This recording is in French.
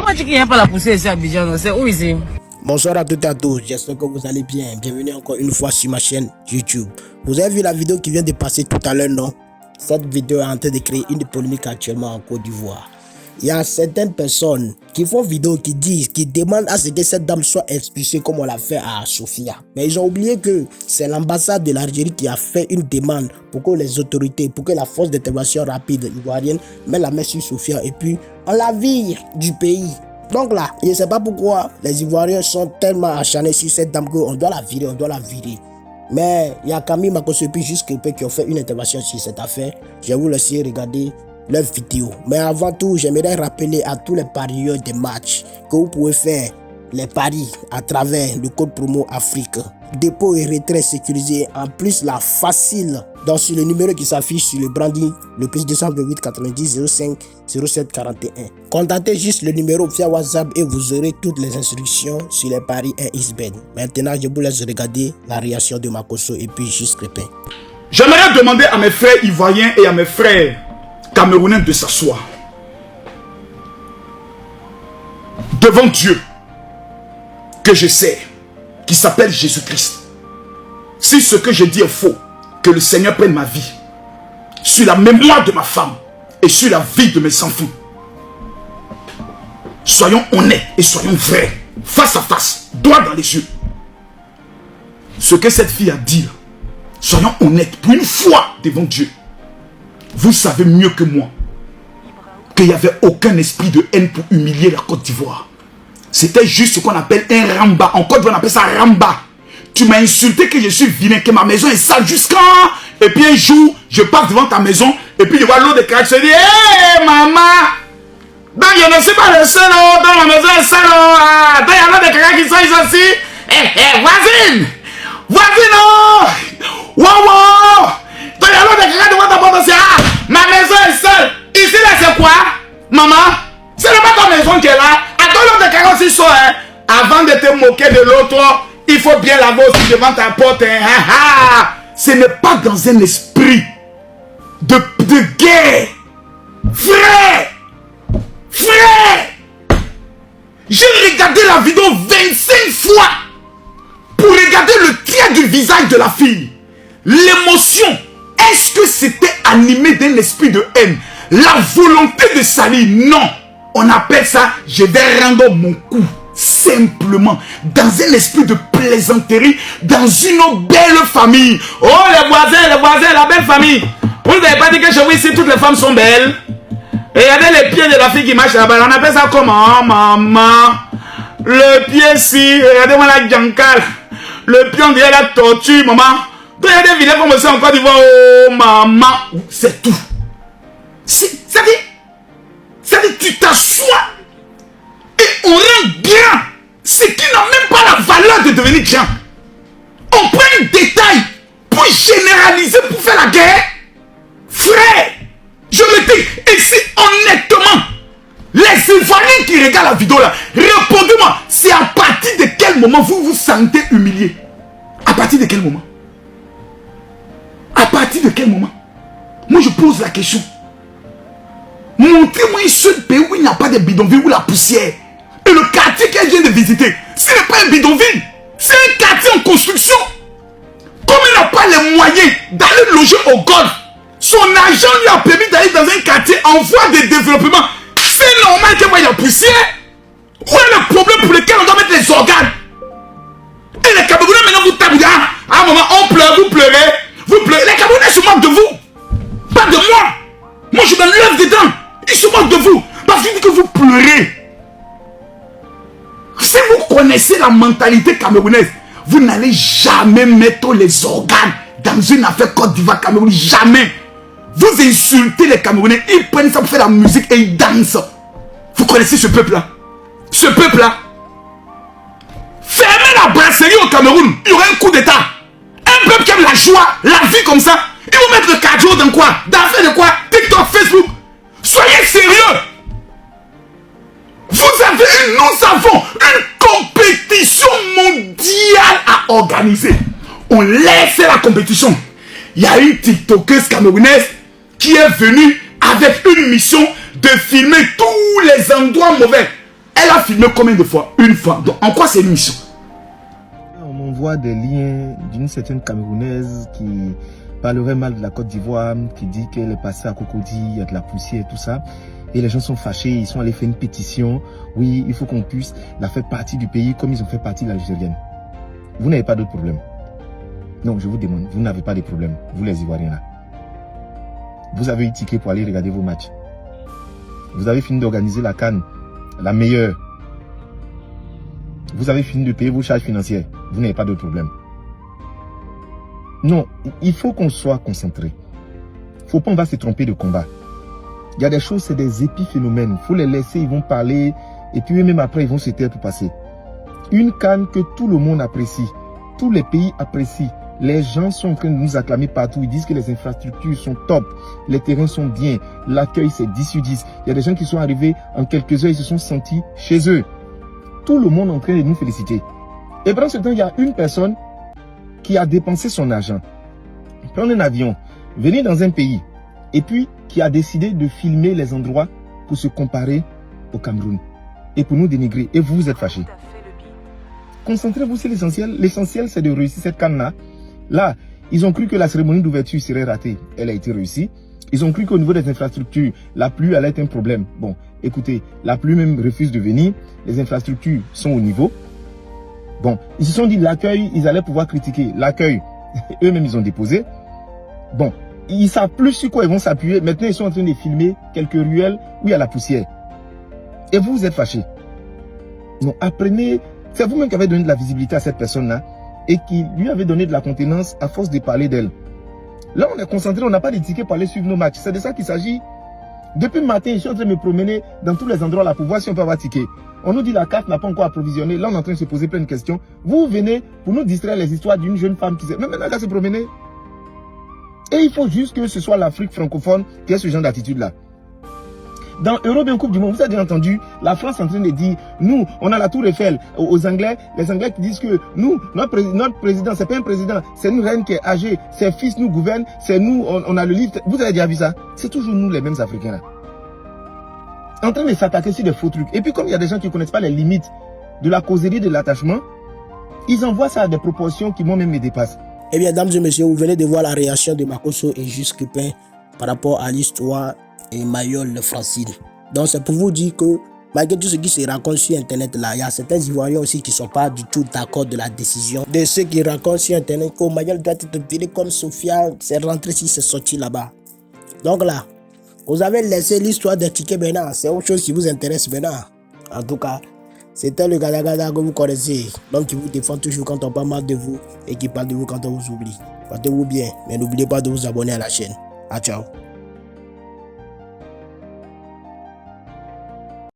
Comment tu n'as pas la poussée ici à Abidjan? C'est où ici? Bonsoir à toutes et à tous, j'espère que vous allez bien. Bienvenue encore une fois sur ma chaîne YouTube. Vous avez vu la vidéo qui vient de passer tout à l'heure, non? Cette vidéo est en train de créer une polémique actuellement en Côte d'Ivoire. Il y a certaines personnes qui font vidéo, qui disent, qui demandent à ce que cette dame soit expulsée comme on l'a fait à Sofia. Mais ils ont oublié que c'est l'ambassade de l'Algérie qui a fait une demande pour que les autorités, pour que la force d'intervention rapide ivoirienne mette la main sur Sofia et puis on la vire du pays. Donc là, je ne sais pas pourquoi les Ivoiriens sont tellement acharnés sur cette dame qu'on doit la virer, on doit la virer. Mais il y a Camille Makosopi jusqu'à qui ont fait une intervention sur cette affaire. Je vais vous laisser regarder leur vidéo. Mais avant tout, j'aimerais rappeler à tous les parieurs des matchs que vous pouvez faire les paris à travers le code promo Afrique. Dépôt et retrait sécurisé. En plus, la facile. Donc sur le numéro qui s'affiche sur le branding, le plus 228 90 05 07 41. Contactez juste le numéro via WhatsApp et vous aurez toutes les instructions sur les paris et Xbet. Maintenant, je vous laisse regarder la réaction de Makoso et puis juste Crépin. J'aimerais demander à mes frères ivoiriens et à mes frères camerounais de s'asseoir devant Dieu que je sais, qui s'appelle Jésus-Christ. Si ce que je dis est faux, que le Seigneur prenne ma vie sur la mémoire de ma femme et sur la vie de mes enfants. Soyons honnêtes et soyons vrais, face à face, droit dans les yeux. Ce que cette fille a dit, soyons honnêtes pour une fois devant Dieu. Vous savez mieux que moi qu'il n'y avait aucun esprit de haine pour humilier la Côte d'Ivoire. C'était juste ce qu'on appelle un ramba. En Côte d'Ivoire, on appelle ça ramba. Tu m'as insulté que je suis vilain, que ma maison est sale jusqu'à... Et puis un jour, je passe devant ta maison et puis je vois l'eau de crack. Je dis, hé maman, donc je ne suis pas le seul, dans ma maison est sale. Donc il y a l'eau de crack qui sont ici. Hé, voisine, voisine, oh, wow. Donc il y a l'eau de crack devant ta porte aussi. Ah, ma maison est sale. Ici là c'est quoi, maman? Ce n'est pas ta maison qui est là. Attends l'eau de crack aussi, hein. Avant de te moquer de l'autre, il faut bien laver aussi devant ta porte. Hein. Ce n'est pas dans un esprit de guerre. Frère, j'ai regardé la vidéo 25 fois pour regarder le trait du visage de la fille. L'émotion, est-ce que c'était animé d'un esprit de haine? La volonté de salir, non. On appelle ça, je vais rendre mon coup. Simplement, dans un esprit de plaisanterie, dans une belle famille. Oh, les voisins, la belle famille. Vous n'avez pas dit que chez vous ici, toutes les femmes sont belles? Et regardez les pieds de la fille qui marche là-bas. On appelle ça comment, maman? Le pied si, regardez-moi la gankale. Le pied, on dirait la tortue, maman. Regardez des vidéos comme ça en Côte d'Ivoire. Oh, maman. C'est tout. Ça dit, tu t'assois. Et on rend bien ce qui n'a même pas la valeur de devenir bien. On prend un détail pour généraliser, pour faire la guerre. Frère, je le dis ici honnêtement, les Ivoiriens qui regardent la vidéo là, répondez-moi, c'est à partir de quel moment vous vous sentez humilié? À partir de quel moment? À partir de quel moment? Moi je pose la question. Montrez-moi un seul pays où il n'y a pas de bidonville ou la poussière. Et le quartier qu'elle vient de visiter, ce n'est pas un bidonville, c'est un quartier en construction. Comme il n'a pas les moyens d'aller loger au golf, son argent lui a permis d'aller dans un quartier en voie de développement. C'est normal qu'il y ait la poussière. Où est le problème pour lequel on doit mettre les organes? Et les Camerounais maintenant vous tapent, à un moment on pleure, vous pleurez. Les Camerounais se moquent de vous, pas de moi. Moi je me lève dedans. Ils se moquent de vous parce qu'ils disent que vous pleurez. Si vous connaissez la mentalité camerounaise, vous n'allez jamais mettre les organes dans une affaire Côte d'Ivoire Cameroun. Jamais. Vous insultez les Camerounais, ils prennent ça pour faire la musique et ils dansent. Vous connaissez ce peuple-là? Ce peuple-là. Fermez la brasserie au Cameroun, il y aura un coup d'état. Un peuple qui aime la joie, la vie comme ça. Ils vont mettre le cardio dans quoi? Dans faire de quoi? TikTok, Facebook. Soyez sérieux. Nous avons une compétition mondiale à organiser. On laisse la compétition. Il y a une TikTokeuse camerounaise qui est venue avec une mission de filmer tous les endroits mauvais. Elle a filmé combien de fois? Une fois. Donc, en quoi c'est une mission? On m'envoie des liens d'une certaine Camerounaise qui parlerait mal de la Côte d'Ivoire, qui dit qu'elle est passée à Cocody, il y a de la poussière et tout ça. Et les gens sont fâchés, ils sont allés faire une pétition. Oui, il faut qu'on puisse la faire partie du pays comme ils ont fait partie de l'Algérienne. Vous n'avez pas d'autre problème. Non, je vous demande, vous n'avez pas de problème, vous les Ivoiriens là. Vous avez eu ticket pour aller regarder vos matchs. Vous avez fini d'organiser la CAN, la meilleure. Vous avez fini de payer vos charges financières. Vous n'avez pas de problème. Non, il faut qu'on soit concentré. Il ne faut pas on va se tromper de combat. Il y a des choses, c'est des épiphénomènes. Il faut les laisser, ils vont parler. Et puis même après, ils vont se taire pour passer. Une CAN que tout le monde apprécie. Tous les pays apprécient. Les gens sont en train de nous acclamer partout. Ils disent que les infrastructures sont top. Les terrains sont bien. L'accueil, c'est 10 sur 10. Il y a des gens qui sont arrivés en quelques heures, ils se sont sentis chez eux. Tout le monde est en train de nous féliciter. Et pendant ce temps, il y a une personne qui a dépensé son argent, prendre un avion, venir dans un pays, et puis qui a décidé de filmer les endroits pour se comparer au Cameroun et pour nous dénigrer. Et vous, vous êtes fâchés. Concentrez-vous sur l'essentiel. L'essentiel, c'est de réussir cette canne-là. Là, ils ont cru que la cérémonie d'ouverture serait ratée. Elle a été réussie. Ils ont cru qu'au niveau des infrastructures, la pluie allait être un problème. Bon, écoutez, la pluie même refuse de venir. Les infrastructures sont au niveau. Bon, ils se sont dit l'accueil, ils allaient pouvoir critiquer. L'accueil, eux-mêmes, ils ont déposé. Bon, ils savent plus sur quoi ils vont s'appuyer. Maintenant, ils sont en train de filmer quelques ruelles où il y a la poussière. Et vous, vous êtes fâchés. Non, apprenez. C'est vous-même qui avez donné de la visibilité à cette personne-là et qui lui avait donné de la contenance à force de parler d'elle. Là, on est concentré, on n'a pas de tickets pour aller suivre nos matchs. C'est de ça qu'il s'agit. Depuis le matin, je suis en train de me promener dans tous les endroits là pour voir si on peut avoir ticket. On nous dit la carte n'a pas encore approvisionné. Là, on est en train de se poser plein de questions. Vous venez pour nous distraire les histoires d'une jeune femme qui s'est... Mais maintenant, elle va se promener. Et il faut juste que ce soit l'Afrique francophone qui ait ce genre d'attitude-là. Dans European Coupe du Monde, vous avez entendu la France en train de dire, nous, on a la tour Eiffel aux Anglais, les Anglais qui disent que nous, notre président, c'est pas un président, c'est une reine qui est âgée, ses fils nous gouvernent, c'est nous, on a le livre. Vous avez déjà vu ça? C'est toujours nous, les mêmes Africains là. En train de s'attaquer sur des faux trucs. Et puis comme il y a des gens qui ne connaissent pas les limites de la causerie, de l'attachement, ils envoient ça à des proportions qui moi-même me dépassent. Eh bien, dames et messieurs, vous venez de voir la réaction de Makosso et Juste Crépin par rapport à l'histoire et Mayol de Francine. Donc c'est pour vous dire que malgré tout ce qui se raconte sur internet là, il y a certains Ivoiriens aussi qui ne sont pas du tout d'accord de la décision de ceux qui racontent sur internet que Mayol doit être viré comme Sophia, c'est rentré si c'est sorti là-bas. Donc là, vous avez laissé l'histoire des tickets maintenant, c'est autre chose qui vous intéresse maintenant. En tout cas, c'était le Gada que vous connaissez, l'homme qui vous défend toujours quand on parle mal de vous et qui parle de vous quand on vous oublie. Portez-vous bien, mais n'oubliez pas de vous abonner à la chaîne. Ciao.